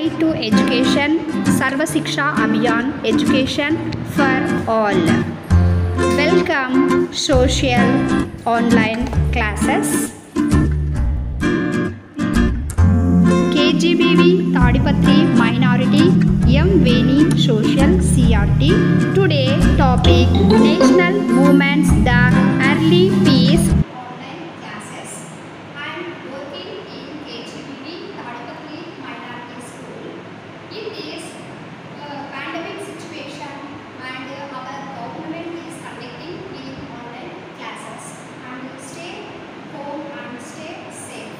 Right to Education, Sarva Shiksha Abhiyan, Education for All. Welcome social online classes. KGBV Tadipatri Minority, M. Veni Social CRT. Today topic National Movements, the Early Peace. Online classes. I am working in KGBV Tadipatri Minority School. In this pandemic situation and our government is conducting in online classes, and stay home and stay safe.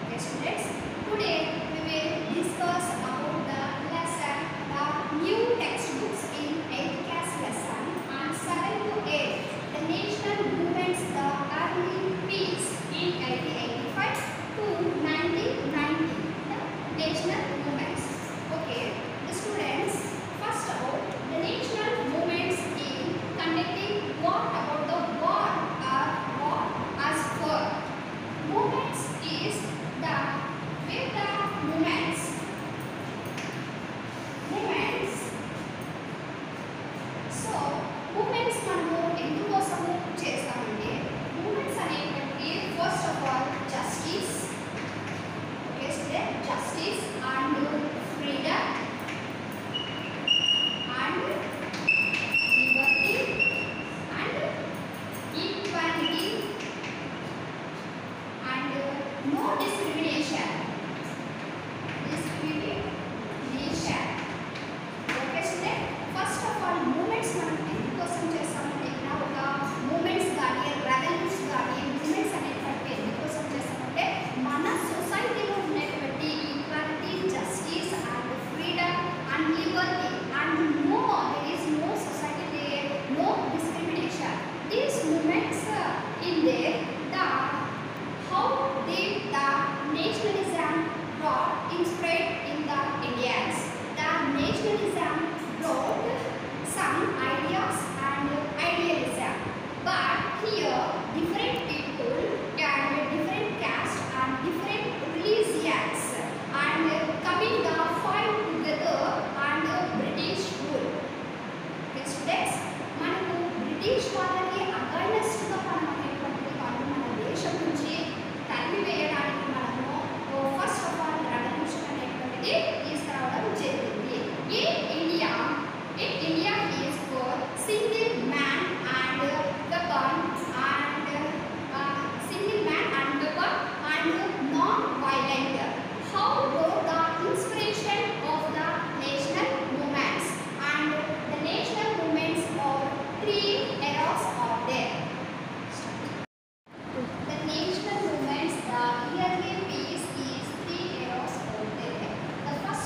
Okay students, today we will discuss about the lesson, the new textbooks in 8th class lesson and 7 to 8, the national movements, the early peace in 1885 to 1990, the national movements. Okay, the students, first of all, the national movements in conducting what about the war or what as for. Movements is the with the movements. So movements మనము ఎందుకోసము చేస్తామంటే movements అనేటువంటి first of all justice, okay student, justice and freedom and liberty and equality and no discrimination. Okay student, first of all movements మనం ఎందుకోసం చేస్తామంటే ఇలా ఒక moments కానీ revolutions కానీ మూమెంట్స్ అనేటువంటి ఎందుకోసం చేస్తామంటే మన సొసైటీలో ఉన్నటువంటి equality, justice and freedom and liberty and no there is no society there, no discrimination. These moments in there the how did the nationalism brought inspired in the Indians. The nationalism brought some ideas and idealism, but here different people and different caste and different religions and coming the fight together and British rule. Okay students, మనకు British వాళ్ళకి against గా మనం అనేటువంటి వాళ్ళు మన దేశం నుంచి తరిమివేయడానికి మనము ఫస్ట్ ఆఫ్ ఆల్ రెవల్యూషన్ అనేటువంటిది తీసుకురావడం జరిగింది. In India is for single man and weapon and single man and weapon and non-violent. How were the inspiration of the national movements, and the national movements are 3 eras are there. The national movements, the early peace is 3 eras are there. The first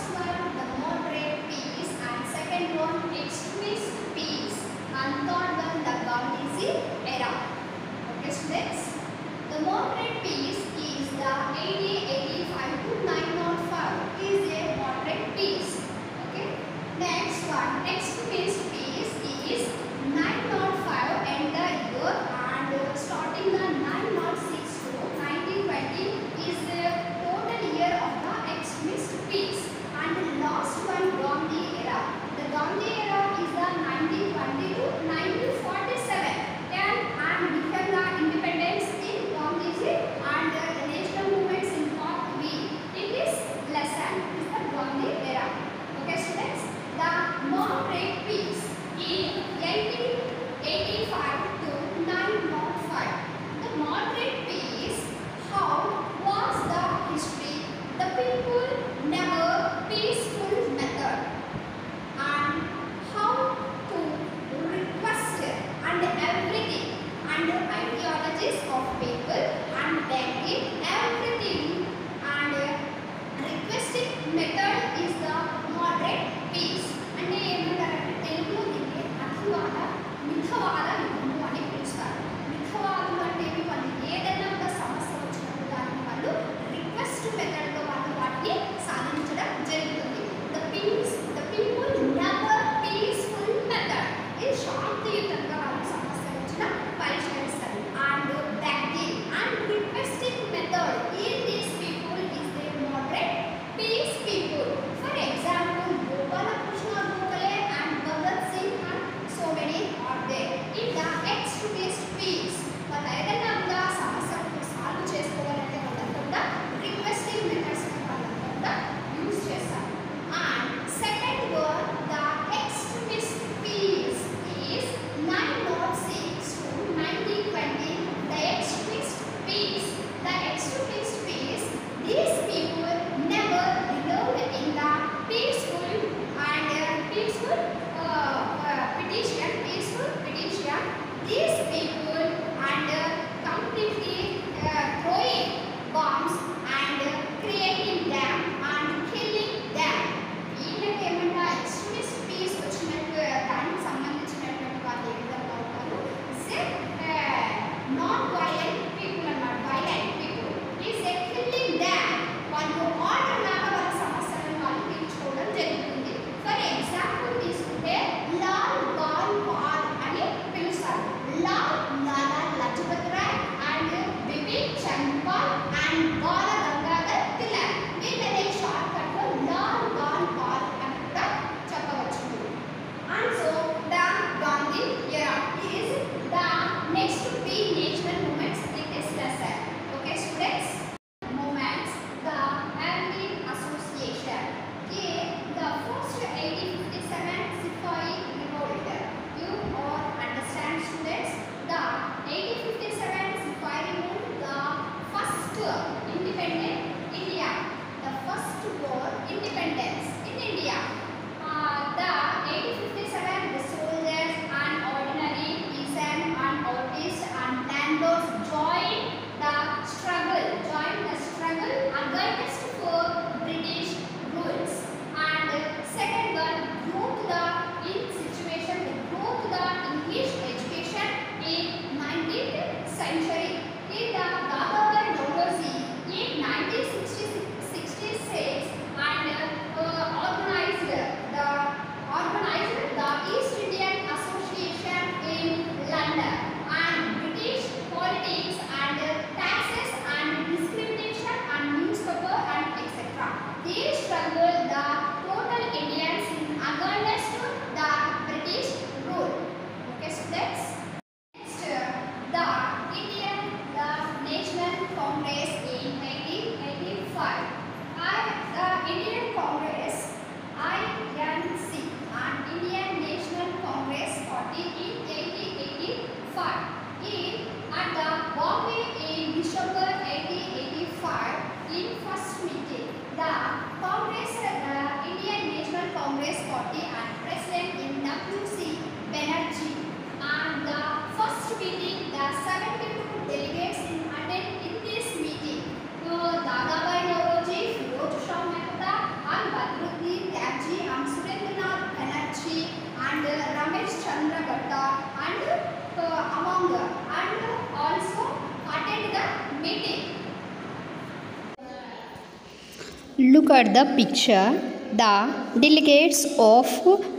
Look at the picture. The delegates of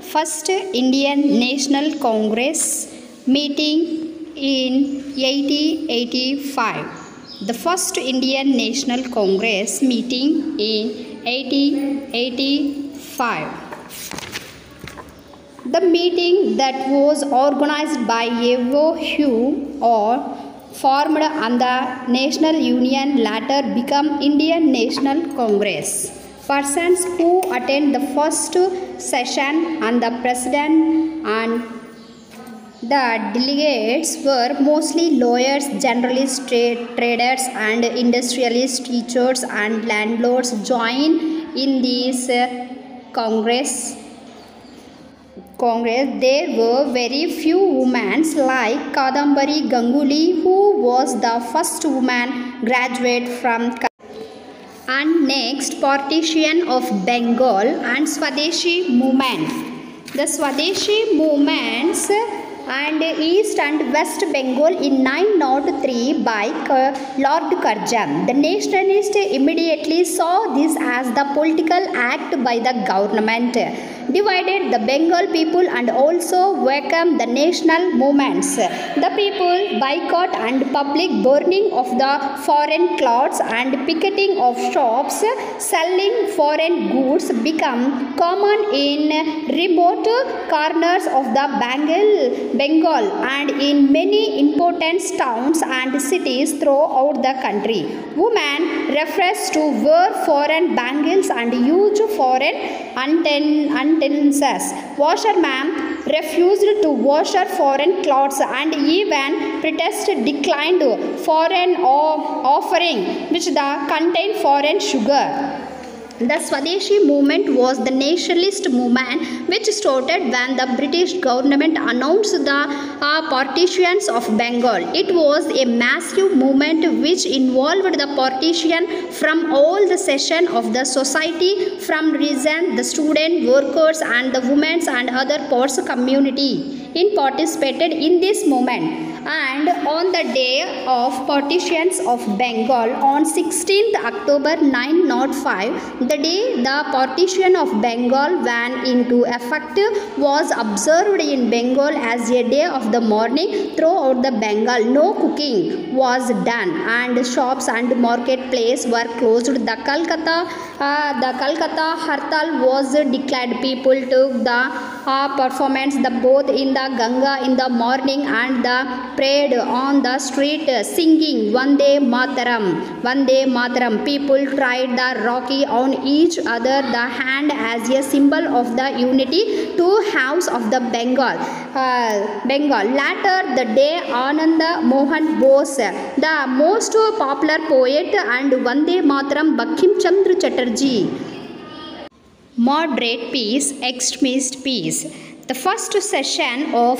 First Indian National Congress meeting in 1885. The First Indian National Congress meeting in 1885. The meeting that was organized by Yevo Hugh or formed on the National Union later become Indian National Congress. Persons who attend the first session and the president and the delegates were mostly lawyers, journalists, traders and industrialists, teachers and landlords join in this Congress. There were very few women like Kadambari Ganguly, who was the first woman graduate from and next partition of Bengal and Swadeshi movement. The Swadeshi movements and East and West Bengal in 903 by Lord Curzon. The nationalists immediately saw this as the political act by the government, divided the Bengal people and also welcomed the national movements. The people boycott and public burning of the foreign clothes and picketing of shops selling foreign goods become common in remote corners of the Bengal and in many important towns and cities throughout the country. Women refused to wear foreign bangles and use foreign utensils. Washermen refused to wash foreign clothes and even protested declined foreign offering which contained foreign sugar. The Swadeshi movement was the nationalist movement which started when the British government announced the partitions of Bengal. It was a massive movement which involved the partition from all the sections of the society, from reason the student, workers and the women and other parts community participated in this movement. And on the day of partitions of Bengal on 16th October 905, the day the partition of Bengal went into effect was observed in Bengal as a day of the mourning throughout the Bengal. No cooking was done and shops and marketplace were closed. The Calcutta Hartal was declared. People took the performance both in the Ganga in the morning and the prayed on the street singing Vande Mataram, Vande Mataram. People tried the Rocky on each other the hand as a symbol of the unity to house of the Bengal. Later the day Ananda Mohan Bose, the most popular poet, and Vande Mataram Bankim Chandra Chatterjee. Moderate peace, extremist peace. The first session of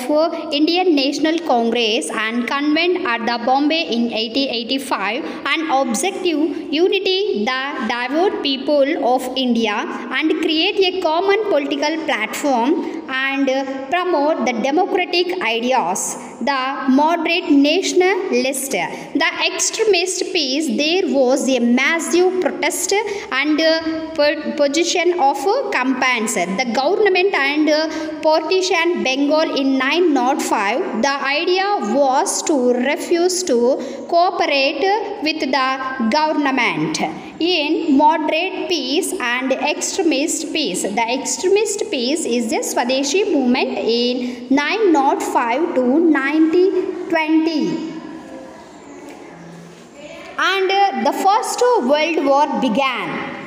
Indian National Congress and convened at the Bombay in 1885 and objective unity the diverse people of India and create a common political platform and promote the democratic ideas. The moderate nationalist, the extremist peace, there was a massive protest and position of campaigns. The government and partition Bengal in 905. The idea was to refuse to cooperate with the government. In moderate peace and extremist peace, the extremist peace is the Swadeshi movement in 905 to 1920. And the First World War began.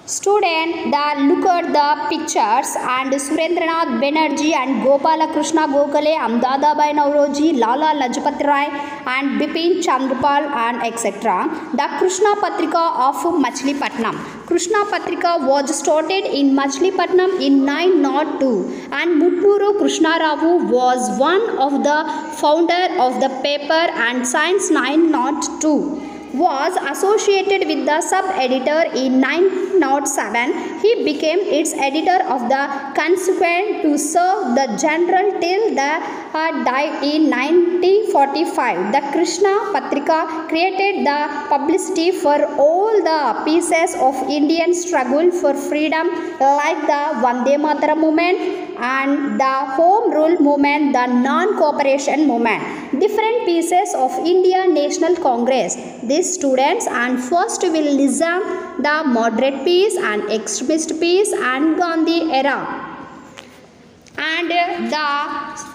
Student, look at the pictures and Surendranath Banerjee and Gopala Krishna Gokhale and Dadabhai Naoroji, Lala Lajpat Rai and Bipin Chandrapal and etc. The Krishna Patrika of Machilipatnam. Krishna Patrika was started in Machilipatnam in 902 and Mutnuru Krishna Ravu was one of the founder of the paper and since 902. was associated with the sub-editor in 1907. He became its editor of the consequent to serve the general till the died in 1945. The Krishna Patrika created the publicity for all the pieces of Indian struggle for freedom like the Vande Mataram movement and the Home Rule movement, the non-cooperation movement, different pieces of Indian National Congress. These students and first will listen the moderate piece and extremist piece and Gandhi era. And the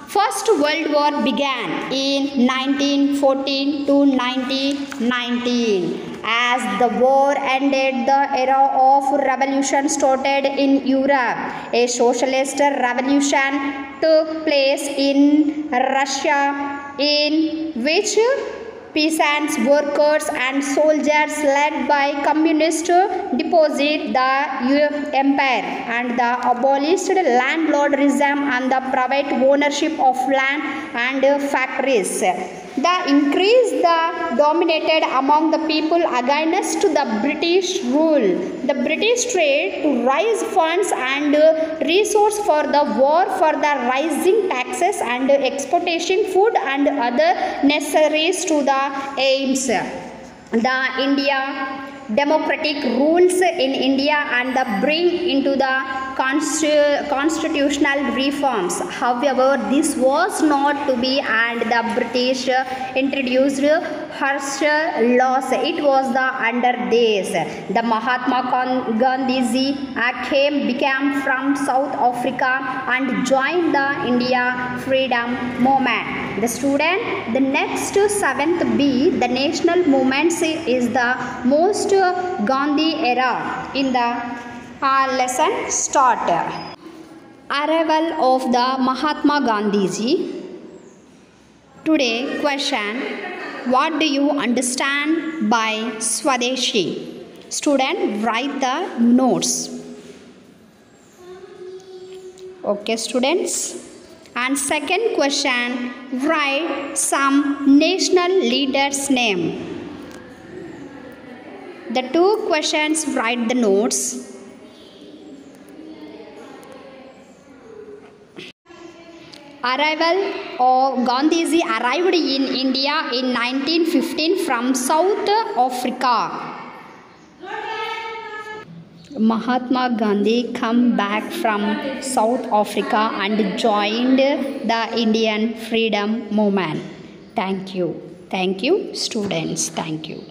First World War began in 1914 to 1919. As the war ended, the era of revolution started in Europe. A socialist revolution took place in Russia, in which peasants, workers and soldiers led by communists deposed the empire and the abolished landlordism and the private ownership of land and factories. The increase dominated among the people against the British rule. The British tried to raise funds and resources for the war for the rising taxes and exportation food and other necessaries to the aims. The India democratic rules in India and the bring into the constitutional reforms. However, this was not to be, and the British introduced harsh laws. It was the under this. The Mahatma Gandhiji became from South Africa and joined the India freedom movement. The student, the next 7th B, the national movements is the most Gandhi era in the lesson start. Arrival of the Mahatma Gandhiji. Today question, what do you understand by Swadeshi? Student, write the notes. Okay students. And second question, write some national leaders' name. The two questions, write the notes. Arrival of Gandhiji arrived in India in 1915 from South Africa. Mahatma Gandhi come back from South Africa and joined the Indian freedom movement. Thank you. Thank you, students. Thank you.